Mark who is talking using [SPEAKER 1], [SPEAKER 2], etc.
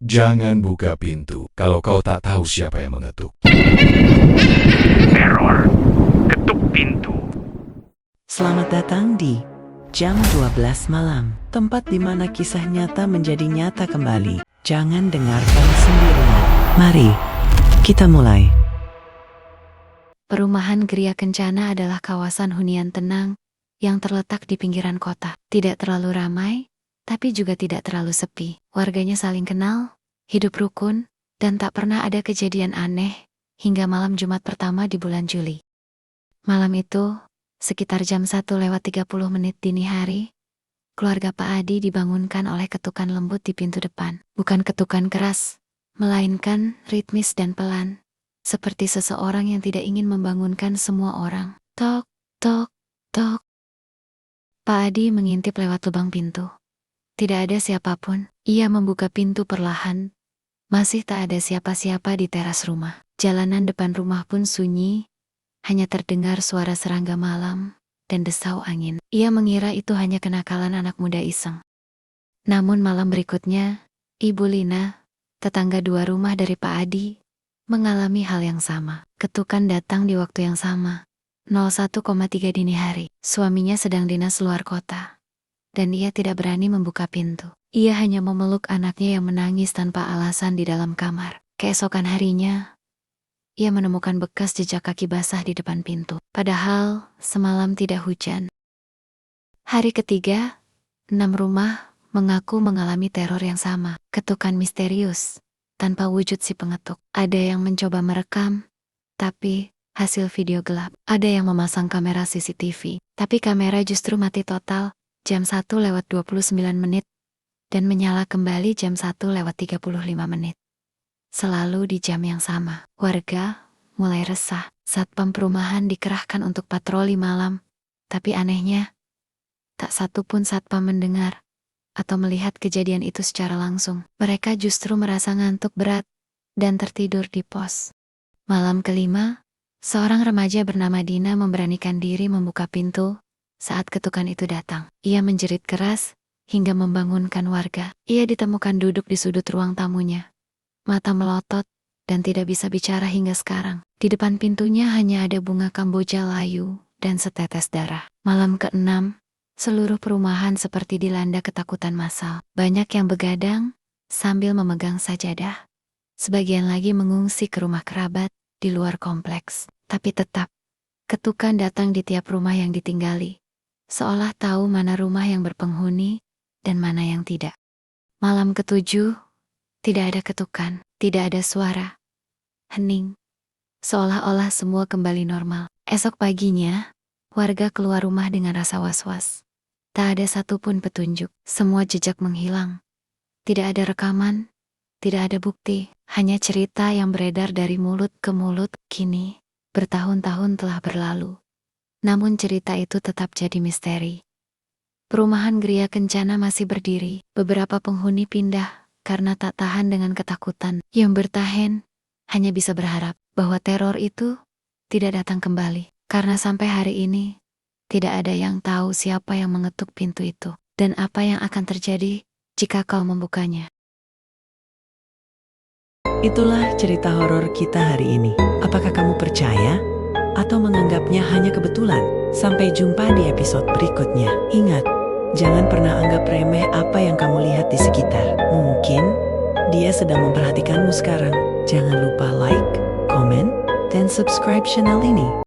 [SPEAKER 1] Jangan buka pintu kalau kau tak tahu siapa yang mengetuk.
[SPEAKER 2] Teror, ketuk pintu.
[SPEAKER 3] Selamat datang di jam 12 malam, tempat di mana kisah nyata menjadi nyata kembali. Jangan dengarkan sendirian. Mari, kita mulai.
[SPEAKER 4] Perumahan Gria Kencana adalah kawasan hunian tenang yang terletak di pinggiran kota. Tidak terlalu ramai, tapi juga tidak terlalu sepi. Warganya saling kenal, hidup rukun, dan tak pernah ada kejadian aneh hingga malam Jumat pertama di bulan Juli. Malam itu, sekitar jam 1:30 dini hari, keluarga Pak Adi dibangunkan oleh ketukan lembut di pintu depan. Bukan ketukan keras, melainkan ritmis dan pelan, seperti seseorang yang tidak ingin membangunkan semua orang. Tok, tok, tok. Pak Adi mengintip lewat lubang pintu. Tidak ada siapapun. Ia membuka pintu perlahan. Masih tak ada siapa-siapa di teras rumah. Jalanan depan rumah pun sunyi. Hanya terdengar suara serangga malam dan desau angin. Ia mengira itu hanya kenakalan anak muda iseng. Namun malam berikutnya, Ibu Lina, tetangga dua rumah dari Pak Adi, mengalami hal yang sama. Ketukan datang di waktu yang sama. 01,3 dini hari. Suaminya sedang dinas luar kota, dan ia tidak berani membuka pintu. Ia hanya memeluk anaknya yang menangis tanpa alasan di dalam kamar. Keesokan harinya, ia menemukan bekas jejak kaki basah di depan pintu. Padahal semalam tidak hujan. Hari ketiga, 6 rumah mengaku mengalami teror yang sama. Ketukan misterius, tanpa wujud si pengetuk. Ada yang mencoba merekam, tapi hasil video gelap. Ada yang memasang kamera CCTV, tapi kamera justru mati total jam 1:29 dan menyala kembali jam 1:35. Selalu di jam yang sama. Warga mulai resah. Satpam perumahan dikerahkan untuk patroli malam, tapi anehnya, tak satu pun satpam mendengar atau melihat kejadian itu secara langsung. Mereka justru merasa ngantuk berat dan tertidur di pos. Malam kelima, seorang remaja bernama Dina memberanikan diri membuka pintu saat ketukan itu datang. Ia menjerit keras hingga membangunkan warga. Ia ditemukan duduk di sudut ruang tamunya. Mata melotot dan tidak bisa bicara hingga sekarang. Di depan pintunya hanya ada bunga kamboja layu dan setetes darah. Malam ke-6, seluruh perumahan seperti dilanda ketakutan massal. Banyak yang begadang sambil memegang sajadah. Sebagian lagi mengungsi ke rumah kerabat di luar kompleks. Tapi tetap, ketukan datang di tiap rumah yang ditinggali. Seolah tahu mana rumah yang berpenghuni dan mana yang tidak. Malam ke-7, tidak ada ketukan, tidak ada suara. Hening. Seolah-olah semua kembali normal. Esok paginya, warga keluar rumah dengan rasa was-was. Tak ada satupun petunjuk. Semua jejak menghilang. Tidak ada rekaman, tidak ada bukti. Hanya cerita yang beredar dari mulut ke mulut. Kini, bertahun-tahun telah berlalu. Namun cerita itu tetap jadi misteri. Perumahan Gria Kencana masih berdiri. Beberapa penghuni pindah karena tak tahan dengan ketakutan. Yang bertahan hanya bisa berharap bahwa teror itu tidak datang kembali. Karena sampai hari ini, tidak ada yang tahu siapa yang mengetuk pintu itu dan apa yang akan terjadi jika kau membukanya.
[SPEAKER 3] Itulah cerita horor kita hari ini. Apakah kamu percaya atau menganggapnya hanya kebetulan? Sampai jumpa di episode berikutnya. Ingat, jangan pernah anggap remeh apa yang kamu lihat di sekitar. Mungkin dia sedang memperhatikanmu sekarang. Jangan lupa like, komen, dan subscribe channel ini.